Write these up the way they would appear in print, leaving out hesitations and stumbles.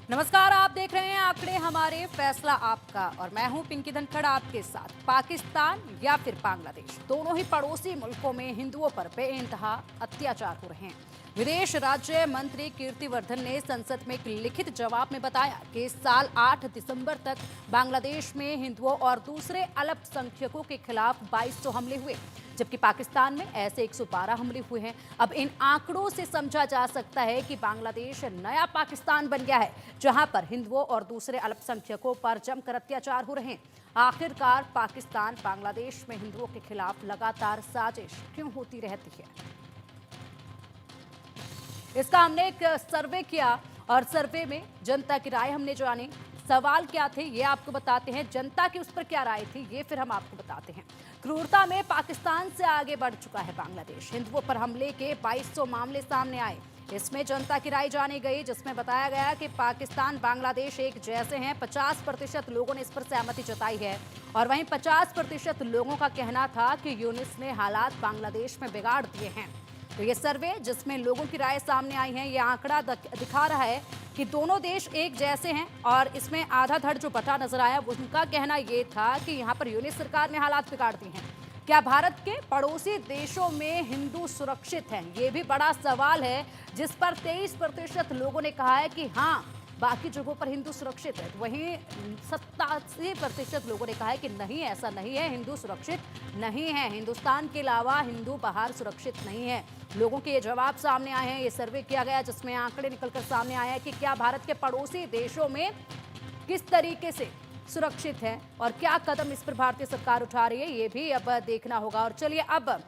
नमस्कार, आप देख रहे हैं आंकड़े हमारे फैसला आपका और मैं हूं पिंकी धनखड़ आपके साथ। पाकिस्तान या फिर बांग्लादेश, दोनों ही पड़ोसी मुल्कों में हिंदुओं पर बेइंतहा अत्याचार हो रहे हैं। विदेश राज्य मंत्री कीर्तिवर्धन ने संसद में एक लिखित जवाब में बताया कि इस साल 8 दिसंबर तक बांग्लादेश में हिंदुओं और दूसरे अल्पसंख्यकों के खिलाफ 2200 हमले हुए, जबकि पाकिस्तान में ऐसे 112 हमले हुए हैं। अब इन आंकड़ों से समझा जा सकता है कि बांग्लादेश नया पाकिस्तान बन गया है, जहां पर हिंदुओं और दूसरे अल्पसंख्यकों पर जमकर अत्याचार हो रहे हैं। आखिरकार पाकिस्तान बांग्लादेश में हिंदुओं के खिलाफ लगातार साजिश क्यों होती रहती है? इसका हमने एक सर्वे किया और सर्वे में जनता की राय हमने जानी। सवाल क्या थे ये आपको बताते हैं, जनता की उस पर क्या राय थी ये फिर हम आपको बताते हैं। क्रूरता में पाकिस्तान से आगे बढ़ चुका है बांग्लादेश। हिंदुओं पर हमले के 2200 मामले सामने आए। इसमें जनता की राय जानी गई, जिसमें बताया गया कि पाकिस्तान बांग्लादेश एक जैसे हैं। 50% लोगों ने इस पर सहमति जताई है और वहीं 50% लोगों का कहना था कि यूनिस ने हालात बांग्लादेश में बिगाड़ दिए हैं। तो ये सर्वे जिसमें लोगों की राय सामने आई है, ये आंकड़ा दिखा रहा है कि दोनों देश एक जैसे हैं और इसमें आधा धड़ जो बटा नजर आया उनका कहना ये था कि यहाँ पर यूनिस सरकार ने हालात बिगाड़ दिए हैं। क्या भारत के पड़ोसी देशों में हिंदू सुरक्षित हैं? ये भी बड़ा सवाल है, जिस पर 23% लोगों ने कहा है कि हाँ, बाकी जगहों पर हिंदू सुरक्षित है। वहीं 87% लोगों ने कहा है कि नहीं, ऐसा नहीं है, हिंदू सुरक्षित नहीं है। हिंदुस्तान के अलावा हिंदू बाहर सुरक्षित नहीं है। लोगों के ये जवाब सामने आए हैं। ये सर्वे किया गया जिसमें आंकड़े निकलकर सामने आए हैं कि क्या भारत के पड़ोसी देशों में किस तरीके से सुरक्षित है और क्या कदम इस पर भारतीय सरकार उठा रही है, ये भी अब देखना होगा। और चलिए, अब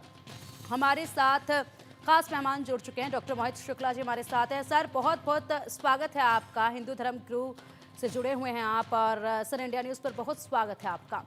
हमारे साथ खास मेहमान जुड़ चुके हैं। डॉक्टर मोहित शुक्ला जी हमारे साथ हैं। सर, बहुत बहुत स्वागत है आपका। हिंदू धर्म गुरु से जुड़े हुए हैं आप और सन इंडिया न्यूज़ पर बहुत स्वागत है आपका।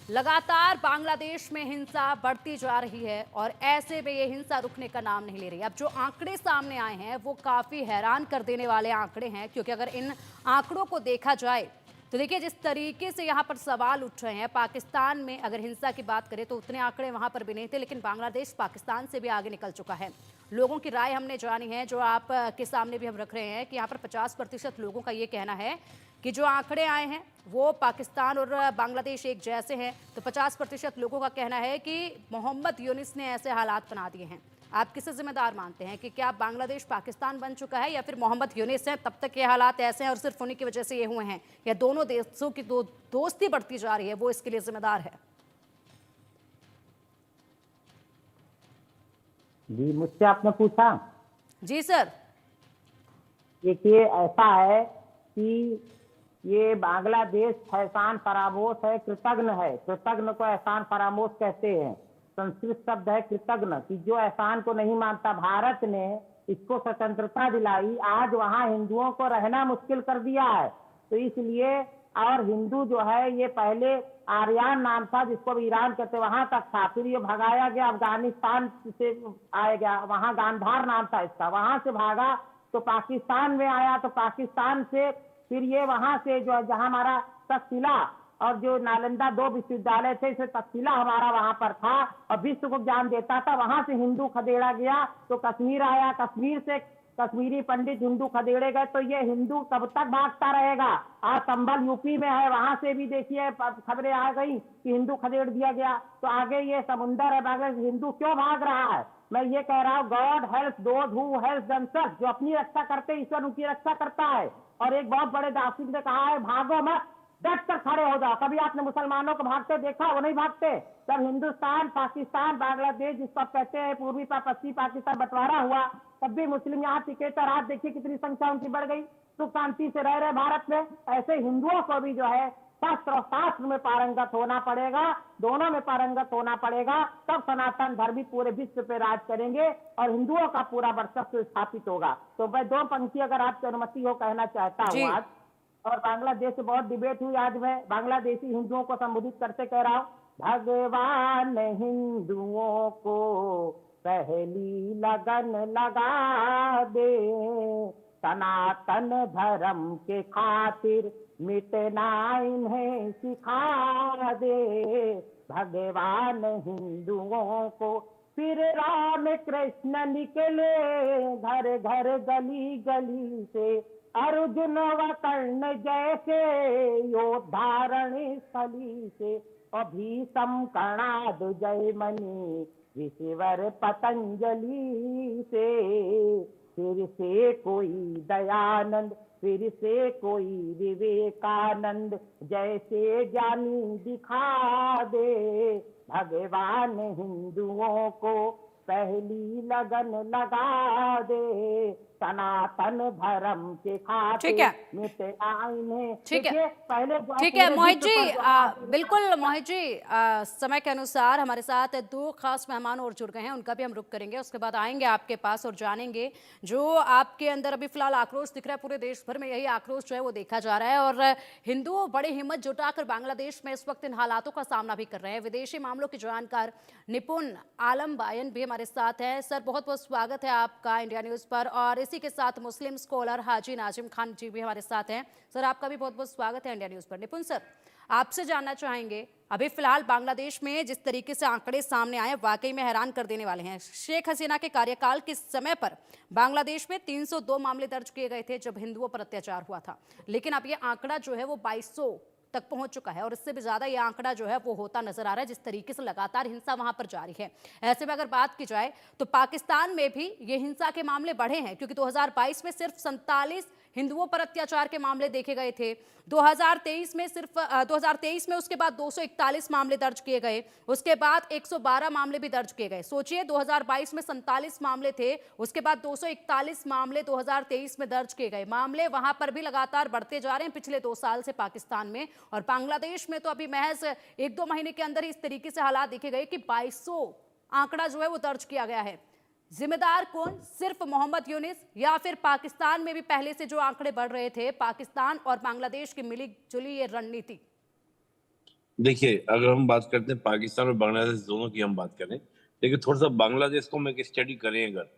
लगातार बांग्लादेश में हिंसा बढ़ती जा रही है और ऐसे में ये हिंसा रुकने का नाम नहीं ले रही। अब जो आंकड़े सामने आए हैं वो काफ़ी हैरान कर देने वाले आंकड़े हैं, क्योंकि अगर इन आंकड़ों को देखा जाए तो देखिए, जिस तरीके से यहाँ पर सवाल उठ रहे हैं, पाकिस्तान में अगर हिंसा की बात करें तो उतने आंकड़े वहाँ पर भी नहीं थे, लेकिन बांग्लादेश पाकिस्तान से भी आगे निकल चुका है। लोगों की राय हमने जानी है, जो आप के सामने भी हम रख रहे हैं कि यहाँ पर 50% लोगों का ये कहना है कि जो आंकड़े आए हैं वो पाकिस्तान और बांग्लादेश एक जैसे हैं। तो 50% लोगों का कहना है कि मोहम्मद यूनिस ने ऐसे हालात बना दिए हैं। आप किसे जिम्मेदार मानते हैं कि क्या बांग्लादेश पाकिस्तान बन चुका है या फिर मोहम्मद यूनिस हैं, तब तक ये हालात ऐसे हैं और सिर्फ उन्हीं की वजह से ये हुए हैं, या दोनों देशों की दोस्ती बढ़ती जा रही है वो इसके लिए जिम्मेदार है? जी, मुझसे आपने पूछा। जी सर। देखिए, ऐसा है कि ये बांग्लादेश एहसान फरामोश है, कृतज्ञ है। कृतज्ञ को एहसान फरामोश कहते हैं। संस्कृत शब्द है कृतज्ञ, कि जो एहसान को नहीं मानता। भारत ने इसको स्वतंत्रता दिलाई, आज वहाँ हिंदुओं को रहना मुश्किल कर दिया है। तो इसलिए, और हिंदू जो है ये पहले आर्यन नाम था, जिसको भी ईरान कहते, वहां तक था। फिर ये भगाया गया, अफगानिस्तान से आया गया, वहां गांधार नाम था इसका। वहां से भागा तो पाकिस्तान में आया, तो पाकिस्तान से फिर ये वहां से जो जहां हमारा तक्षशिला और जो नालंदा 2 विश्वविद्यालय थे, इसे तक्षशिला हमारा वहां पर था और विश्व को ज्ञान देता था। वहां से हिंदू खदेड़ा गया तो कश्मीर आया, कश्मीर से कश्मीरी पंडित हिंदू खदेड़े गए। तो ये हिंदू कब तक भागता रहेगा? आज संभल यूपी में है, वहां से भी देखिए खबरें आ गई कि हिंदू खदेड़ दिया गया। तो आगे ये समुंदर है बांग्लादेश, हिंदू क्यों भाग रहा है? मैं ये कह रहा हूँ, god help those who help themselves. जो अपनी रक्षा करते हैं, ईश्वर उनकी रक्षा करता है। और एक बहुत बड़े दार्शनिक ने कहा है, भागो मत, डट कर खड़े हो जाओ। कभी आपने मुसलमानों को भागते देखा? वो नहीं भागते। जब हिंदुस्तान, पाकिस्तान, बांग्लादेश जिसको आप कहते हैं, पूर्वी पश्चिमी पाकिस्तान बंटवारा हुआ, तब भी मुस्लिम यहाँ टिके थे। आज देखिए कितनी संख्या उनकी बढ़ गई, सुख शांति से रह रहे भारत में। ऐसे हिंदुओं को भी जो है शास्त्र और शास्त्र में पारंगत होना पड़ेगा, दोनों में पारंगत होना पड़ेगा, तब सनातन धर्म भी पूरे विश्व पे राज करेंगे और हिंदुओं का पूरा वर्चस्व स्थापित होगा। तो मैं 2 पंक्ति अगर आपकी अनुमति हो कहना चाहता हूँ जी। आज। और बांग्लादेश से बहुत डिबेट हुई, आज मैं बांग्लादेशी हिंदुओं को संबोधित करते कह रहा हूँ, भगवान हिंदुओं को पहली लगन लगा दे, सनातन धर्म के खातिर मिटना इन्हें सिखा दे। भगवान हिंदुओं को फिर राम कृष्ण निकले घर घर गली गली से, अर्जुन व कर्ण जैसे योद्धा रणस्थली से, और भीषम कर्णाद जय मणि ऋषिवर पतंजलि से, फिर से कोई दयानंद फिर से कोई विवेकानंद, जैसे ज्ञानी दिखा दे भगवान हिंदुओं को पहली लगन लगा दे, सनातन धर्म के खाते ठीक है, मिटाने। ठीक है, देखिए, पहले ठीक है मोहित जी, विश्व बिल्कुल मोहित जी, समय के अनुसार हमारे साथ दो खास मेहमान और जुड़ गए हैं, उनका भी हम रुख करेंगे, उसके बाद आएंगे आपके पास और जानेंगे जो आपके अंदर अभी फिलहाल आक्रोश दिख रहा है। पूरे देश भर में यही आक्रोश जो है वो देखा जा रहा है और हिंदू बड़ी हिम्मत जुटाकर बांग्लादेश में इस वक्त इन हालातों का सामना भी कर रहे हैं। विदेशी मामलों के जानकार निपुण आलम बायन भी हमारे साथ हैं। सर, बहुत बहुत स्वागत है आपका इंडिया न्यूज पर। और इसी के साथ मुस्लिम स्कॉलर हाजी नाजिम खान जी भी हमारे साथ हैं। सर, आपका भी बहुत बहुत स्वागत है इंडिया न्यूज पर। निपुण सर, आपसे जानना चाहेंगे, अभी फिलहाल बांग्लादेश में जिस तरीके से आंकड़े सामने आए वाकई में हैरान कर देने वाले हैं। शेख हसीना के कार्यकाल के समय पर बांग्लादेश में 302 मामले दर्ज किए गए थे जब हिंदुओं पर अत्याचार हुआ था, लेकिन अब ये आंकड़ा जो है वो 2200 तक पहुंच चुका है और इससे भी ज्यादा ये आंकड़ा जो है वो होता नजर आ रहा है जिस तरीके से लगातार हिंसा वहां पर जारी है। ऐसे में अगर बात की जाए तो पाकिस्तान में भी ये हिंसा के मामले बढ़े हैं, क्योंकि 2022 में सिर्फ 47 हिंदुओं पर अत्याचार के मामले देखे गए थे। 2023 में उसके बाद 241 मामले दर्ज किए गए, उसके बाद 112 मामले भी दर्ज किए गए। सोचिए, 2022 में 47 मामले थे, उसके बाद 241 मामले 2023 में दर्ज किए गए। मामले वहां पर भी लगातार बढ़ते जा रहे हैं पिछले 2 साल से पाकिस्तान में। और बांग्लादेश में तो अभी महज 1-2 महीने के अंदर ही इस तरीके से हालात देखे गए कि 2200 आंकड़ा जो है वो दर्ज किया गया है। जिम्मेदार कौन? सिर्फ मोहम्मद यूनिस, या फिर पाकिस्तान में भी पहले से जो आंकड़े बढ़ रहे थे, पाकिस्तान और बांग्लादेश की मिली जुली ये रणनीति? देखिए, अगर हम बात करते हैं पाकिस्तान और बांग्लादेश दोनों की हम बात करें, लेकिन थोड़ा सा बांग्लादेश को हम एक स्टडी करें अगर,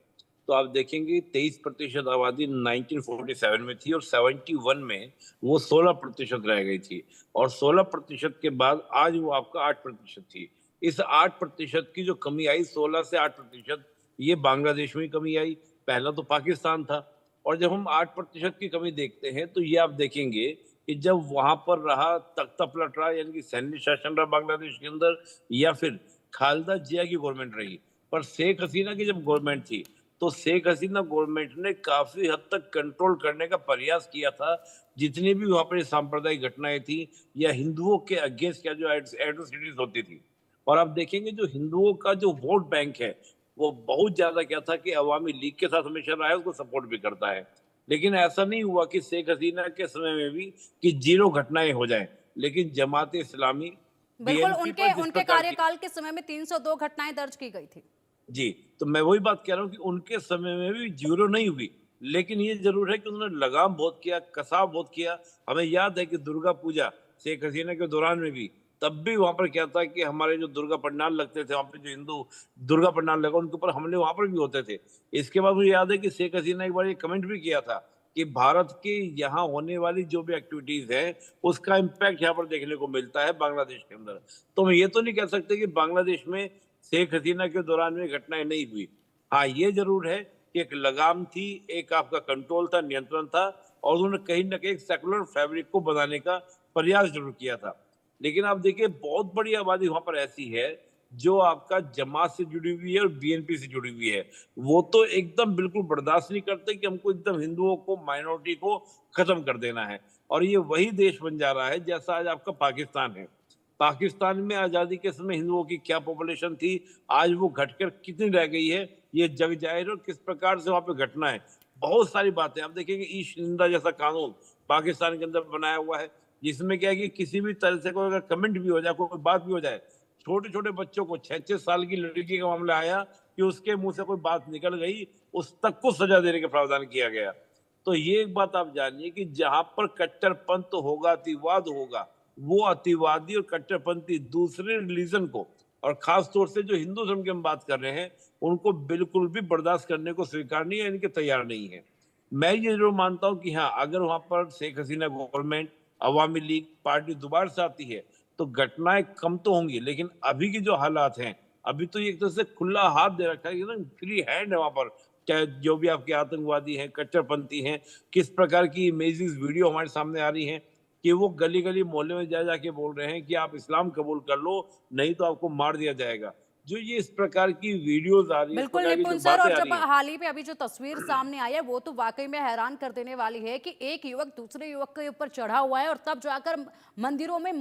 तो आप देखेंगे 23% आबादी 1947 में थी और 71 में वो 16% रह गई थी और 16% के बाद आज वो आपका 8% थी। इस 8% की जो कमी आई, 16 से 8%, ये बांग्लादेश में कमी आई। पहला तो पाकिस्तान था। और जब हम 8% की कमी देखते हैं तो ये आप देखेंगे कि जब वहां पर रहा तख्ता पलट रहा, यानी कि सैन्य शासन रहा बांग्लादेश के अंदर, या फिर खालिदा जिया की गवर्नमेंट रही, पर शेख हसीना की जब गवर्नमेंट थी तो शेख हसीना गवर्नमेंट ने काफी हद तक कंट्रोल करने का प्रयास किया था। जितनी भी वहां पर सांप्रदायिक घटनाएं थी या हिंदुओं के अगेंस्ट क्या जो एट्रोसिटीज होती थी, और आप देखेंगे जो हिंदुओं का जो वोट बैंक है वो बहुत ज्यादा क्या था कि अवामी लीग के साथ हमेशा रहा है, उसको सपोर्ट भी करता है। लेकिन ऐसा नहीं हुआ कि शेख हसीना के समय में भी कि 0 घटनाएं हो जाएं, लेकिन जमात इस्लामी बिल्कुल, BNP पर जिस उनके प्रकार की, कार्यकाल के समय में 302 घटनाएं दर्ज की गई थी। जी, तो मैं वही बात कह रहा हूँ कि उनके समय में भी 0 नहीं हुई, लेकिन ये जरूर है कि उन्होंने लगाम बहुत किया, कसाव बहुत किया। हमें याद है कि दुर्गा पूजा शेख हसीना के दौरान में भी, तब भी वहां पर क्या था कि हमारे जो दुर्गा पंडाल लगते थे, वहां पर जो हिंदू दुर्गा पंडाल लगा उनके ऊपर हमले वहां पर भी होते थे। इसके बाद मुझे याद है कि शेख हसीना एक बार ये कमेंट भी किया था कि भारत की यहाँ होने वाली जो भी एक्टिविटीज है उसका इम्पैक्ट यहाँ पर देखने को मिलता है बांग्लादेश के अंदर। तो हम ये तो नहीं कह सकते कि बांग्लादेश में शेख हसीना के दौरान में घटनाएं नहीं हुई। हाँ, ये जरूर है कि एक लगाम थी, एक आपका कंट्रोल था, नियंत्रण था, और उन्होंने कहीं ना कहीं सेकुलर फैब्रिक को बनाने का प्रयास जरूर किया था। लेकिन आप देखिए, बहुत बड़ी आबादी वहां पर ऐसी है जो आपका जमात से जुड़ी हुई है और BNP से जुड़ी हुई है। वो तो एकदम बिल्कुल बर्दाश्त नहीं करते कि हमको एकदम हिंदुओं को, माइनॉरिटी को खत्म कर देना है। और ये वही देश बन जा रहा है जैसा आज आपका पाकिस्तान है। पाकिस्तान में आजादी के समय हिंदुओं की क्या पॉपुलेशन थी, आज वो घटकर कितनी रह गई है, ये जग जाहिर है। और किस प्रकार से वहां पे घटना है, बहुत सारी बातें आप देखेंगे। ईस्ट निंदा जैसा कानून पाकिस्तान के अंदर बनाया हुआ है, जिसमें क्या है कि किसी भी तरह से कोई अगर कमेंट भी हो जाए, कोई बात भी हो जाए, छोटे छोटे बच्चों को, 6-6 साल की लड़की का मामला आया कि उसके मुंह से कोई बात निकल गई, उस तक को सजा देने का प्रावधान किया गया। तो ये एक बात आप जानिए कि जहां पर कट्टरपंथ होगा, अतिवाद होगा, वो अतिवादी और कट्टरपंथी दूसरे रिलीजन को, और खास तौर से जो हिंदू धर्म की हम बात कर रहे हैं, उनको बिल्कुल भी बर्दाश्त करने को स्वीकार नहीं है, इनके तैयार नहीं है। मैं ये जरूर मानता हूं कि हाँ, अगर वहां पर शेख हसीना गवर्नमेंट, अवामी लीग पार्टी दोबारा से आती है तो घटनाएं कम तो होंगी, लेकिन अभी की जो हालात हैं अभी तो ये एक तरह से खुला हाथ दे रखा है, ना फ्री हैंड है वहां पर, चाहे जो भी आपके आतंकवादी हैं, कट्टरपंथी हैं, किस प्रकार की इमेजेस वीडियो हमारे सामने आ रही हैं कि वो गली गली मोहल्ले में जा जाके बोल रहे हैं कि आप इस्लाम कबूल कर लो, नहीं तो आपको मार दिया जाएगा। जो ये इस प्रकार की वीडियोस आ रही है, इस बिल्कुल प्रकार की निपुण जो सर, बातें और आ जब रही हैं, हाल ही में अभी जो तस्वीर सामने आई है वो तो वाकई में हैरान कर देने वाली है कि एक युवक दूसरे युवक के ऊपर चढ़ा हुआ है और तब जाकर मंदिरों में